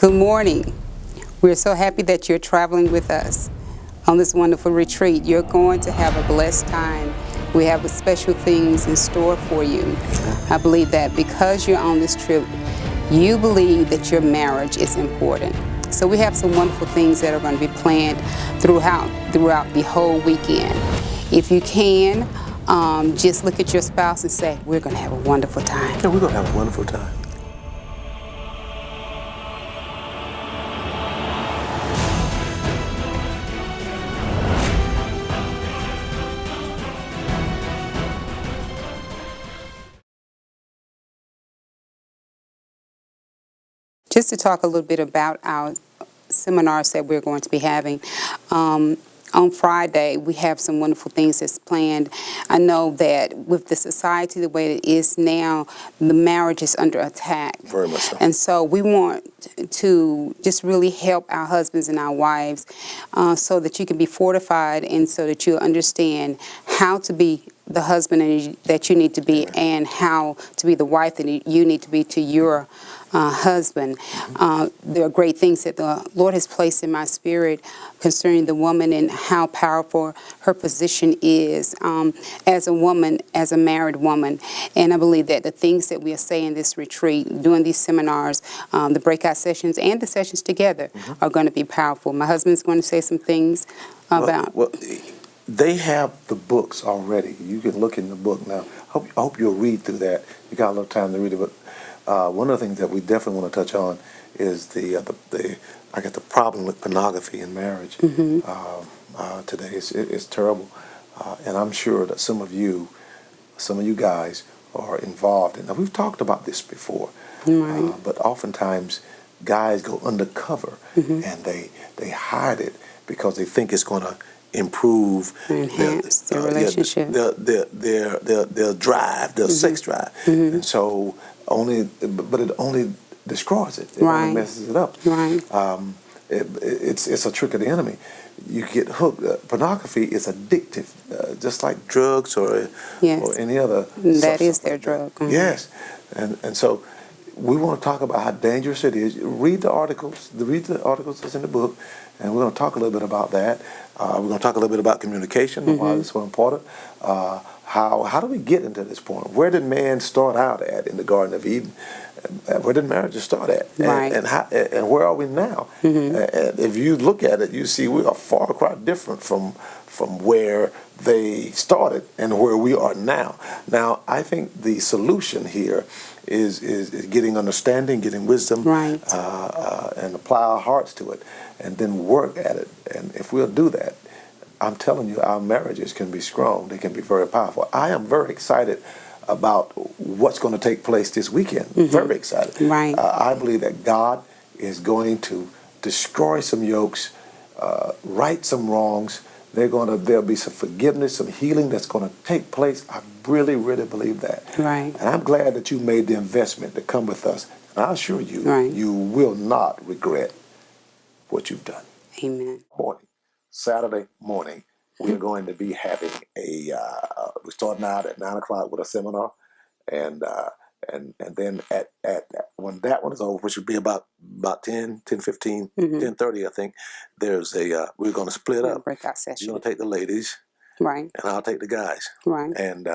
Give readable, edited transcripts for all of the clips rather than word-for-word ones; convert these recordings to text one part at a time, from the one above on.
Good morning. We're so happy that you're traveling with us on this wonderful retreat. You're going to have a blessed time. We have special things in store for you. I believe that because you're on this trip, you believe that your marriage is important. So we have some wonderful things that are going to be planned throughout the whole weekend. If you can, just look at your spouse and say, we're going to have a wonderful time. Yeah, we're going to have a wonderful time. Just to talk a little bit about our seminars that we're going to be having. On Friday, we have some wonderful things that's planned. I know that with the society the way it is now, the marriage is under attack. Very much so. And so we want to just really help our husbands and our wives so that you can be fortified and so that you understand how to be the husband that you need to be and how to be the wife that you need to be to your husband. There are great things that the Lord has placed in my spirit concerning the woman and how powerful her position is as a woman, as a married woman. And I believe that the things that we are saying in this retreat, doing these seminars, the breakout sessions and the sessions together are going to be powerful. My husband's going to say some things about... Well, they have the books already. You can look in the book now. I hope you'll read through that. You got a little time to read it, but one of the things that we definitely want to touch on is the problem with pornography in marriage today. It's terrible, and I'm sure that some of you guys are involved in. Now we've talked about this before, but oftentimes guys go undercover and they hide it because they think it's going to improve enhance their relationship, their drive, their sex drive, and so but it only destroys it. It only messes it up. It's a trick of the enemy. You get hooked. Pornography is addictive, just like drugs or any other. That is their drug. Yes, and so we want to talk about how dangerous it is. Read the articles. Read the articles that's in the book, and we're going to talk a little bit about that. We're going to talk a little bit about communication and why it's so important. How do we get into this point? Where did man start out at in the Garden of Eden? Where did marriage start at? And where are we now? And if you look at it, you see we are far quite different from where they started and where we are now. Now, I think the solution here is getting understanding, getting wisdom, and apply our hearts to it, and then work at it. And if we'll do that, I'm telling you, our marriages can be strong. They can be very powerful. I am very excited about what's going to take place this weekend. Very excited. I believe that God is going to destroy some yokes, right some wrongs. There'll be some forgiveness, some healing that's going to take place. I really, really believe that. And I'm glad that you made the investment to come with us. And I assure you, you will not regret what you've done. Amen. Saturday morning, we're going to be having we're starting out at 9 o'clock with a seminar, and then at when that one is over, which will be about 10:15, 10:30, I think. We're going to split up. Breakout session. You're going to take the ladies, and I'll take the guys, and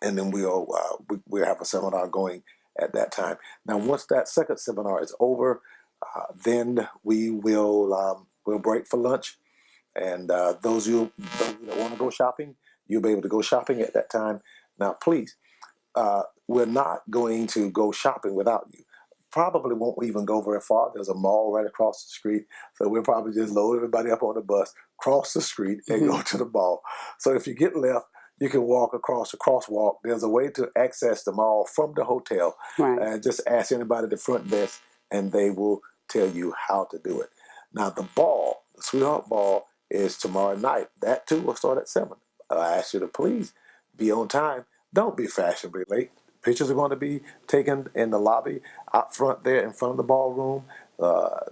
then we'll have a seminar going at that time. Now, once that second seminar is over, then we will we'll break for lunch, and those of you that want to go shopping, you'll be able to go shopping at that time. Now, please, we're not going to go shopping without you. Probably won't even go very far. There's a mall right across the street, so we'll probably just load everybody up on the bus, cross the street, and go to the mall. So if you get left, you can walk across the crosswalk. There's a way to access the mall from the hotel, and just ask anybody at the front desk, and they will tell you how to do it. Now, the Sweetheart Ball, is tomorrow night. That too will start at 7. I ask you to please be on time. Don't be fashionably late. Pictures are going to be taken in the lobby out front there in front of the ballroom.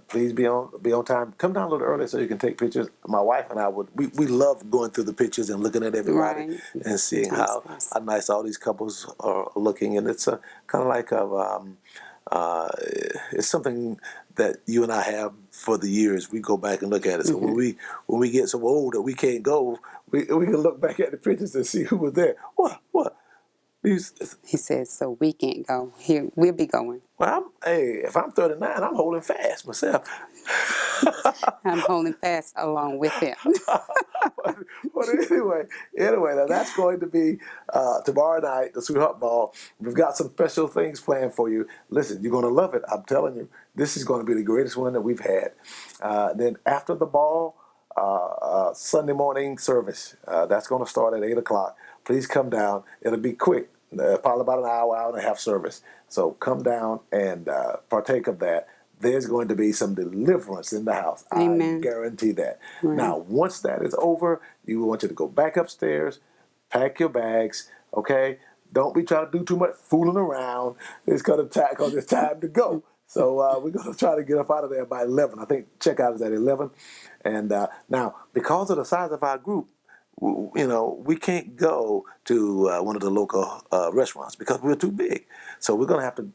Please be on time. Come down a little early so you can take pictures. My wife and I we love going through the pictures and looking at everybody and seeing how nice all these couples are looking. And it's kind of like it's something that you and I have for the years. We go back and look at it. So when we get so old that we can't go, we can look back at the pictures and see who was there. What? These, He says, so we can't go. Here, we'll be going. well, if I'm 39, I'm holding fast myself. I'm holding fast along with him. But anyway, now that's going to be tomorrow night, the Sweetheart Ball. We've got some special things planned for you. Listen, you're going to love it. I'm telling you, this is going to be the greatest one that we've had. Then after the ball, Sunday morning service. That's going to start at 8 o'clock. Please come down. It'll be quick, probably about an hour and a half service. So come down and partake of that. There's going to be some deliverance in the house. Amen. I guarantee that. Right. Now, once that is over, we want you to go back upstairs, pack your bags, okay? Don't be trying to do too much fooling around. It's going to take because it's time to go. So we're going to try to get up out of there by 11. I think checkout is at 11. And now, because of the size of our group, we can't go to one of the local restaurants because we're too big. So we're going to have to,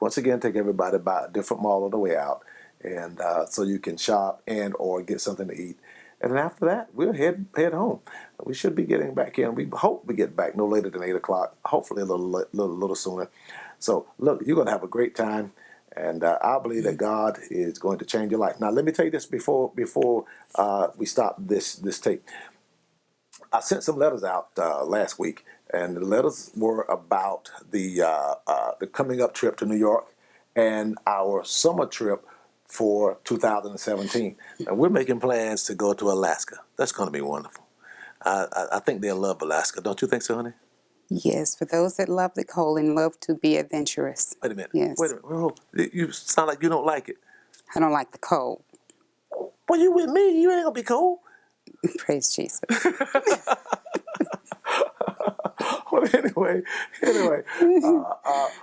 once again, take everybody by a different mall on the way out, and so you can shop and or get something to eat. And then after that, we'll head home. We should be getting back in. We hope we get back no later than 8 o'clock, hopefully a little sooner. So, look, you're going to have a great time. And I believe that God is going to change your life. Now, let me tell you this before we stop this tape. I sent some letters out last week, and the letters were about the coming up trip to New York and our summer trip for 2017. And we're making plans to go to Alaska. That's going to be wonderful. I think they'll love Alaska. Don't you think so, honey? Yes, for those that love the cold and love to be adventurous. Wait a minute. Yes. Wait a minute. Oh, you sound like you don't like it. I don't like the cold. Well, you with me. You ain't going to be cold. Praise Jesus. Well, anyway,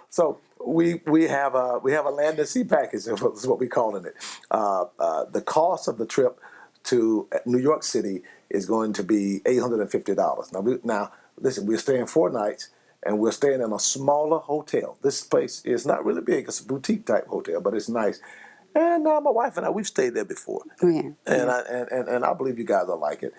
so we have a land and sea package. Is what we're calling it. The cost of the trip to New York City is going to be $850. Now listen, we're staying 4 nights, and we're staying in a smaller hotel. This place is not really big; it's a boutique type hotel, but it's nice. And my wife and I, we've stayed there before. Yeah. And I believe you guys will like it.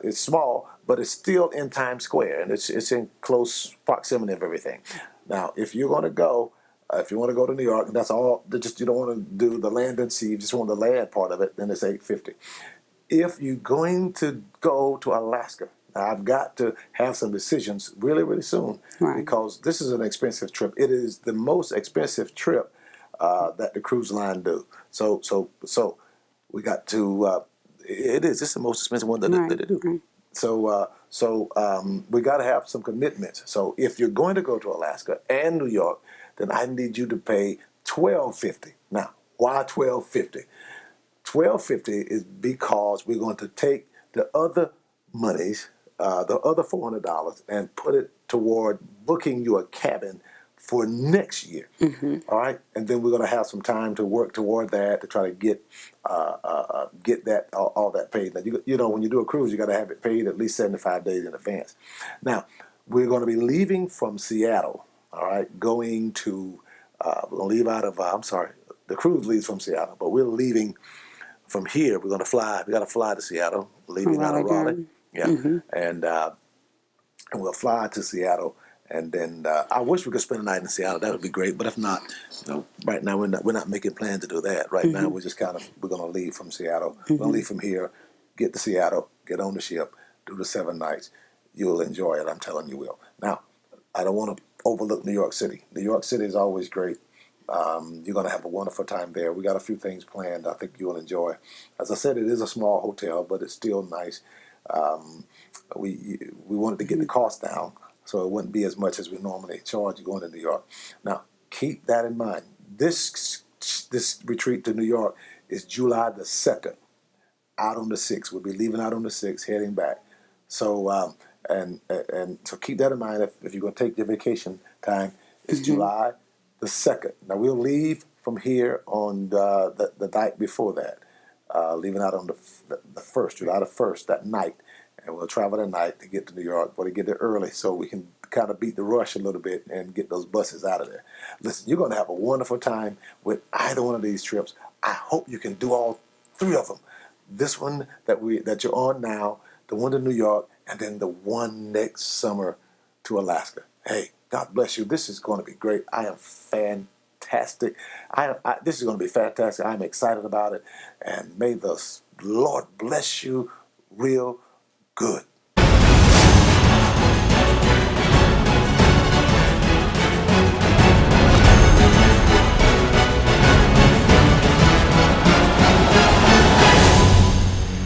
It's small, but it's still in Times Square, and it's in close proximity of everything. Now, if you're going to go, if you want to go to New York, and that's all, you don't want to do the land and sea, you just want the land part of it, then it's $850. If you're going to go to Alaska, now I've got to have some decisions really, really soon, Right. because this is an expensive trip. It is the most expensive trip that the cruise line do. So we got to. It's the most expensive one that they do. Right. So we got to have some commitments. So if you're going to go to Alaska and New York, then I need you to pay $1,250. Now, why $1,250? $1,250 is because we're going to take the other monies, the other $400, and put it toward booking you a cabin for next year. Mm-hmm. All right, and then we're going to have some time to work toward that to try to get that all that paid. Now, you know, when you do a cruise, you got to have it paid at least 75 days in advance. Now, we're going to be leaving from Seattle. All right, going to we're going to leave out of the cruise leaves from Seattle, but we're leaving from here. We're going to fly. We got to fly to Seattle, leaving out of Raleigh. Yeah, mm-hmm. and we'll fly to Seattle. And then I wish we could spend the night in Seattle. That would be great. But if not, right now we're not making plans to do that. Right now we're just we're going to leave from Seattle. We're going to leave from here, get to Seattle, get on the ship, do the 7 nights. You'll enjoy it. I'm telling you, will. Now, I don't want to overlook New York City. New York City is always great. You're going to have a wonderful time there. We got a few things planned. I think you'll enjoy. As I said, it is a small hotel, but it's still nice. We wanted to get the cost down, so it wouldn't be as much as we normally charge you going to New York. Now, keep that in mind. This retreat to New York is July the 2nd, out on the 6th. We'll be leaving out on the 6th, heading back. So, and so keep that in mind if you're going to take your vacation time. It's July the 2nd. Now, we'll leave from here on the night before that, leaving out on the 1st, July the 1st, that night. And we'll travel that night to get to New York, but to get there early so we can kind of beat the rush a little bit and get those buses out of there. Listen, you're going to have a wonderful time with either one of these trips. I hope you can do all three of them. This one that you're on now, the one to New York, and then the one next summer to Alaska. Hey, God bless you. This is going to be great. I am fantastic. This is going to be fantastic. I'm excited about it. And may the Lord bless you real good.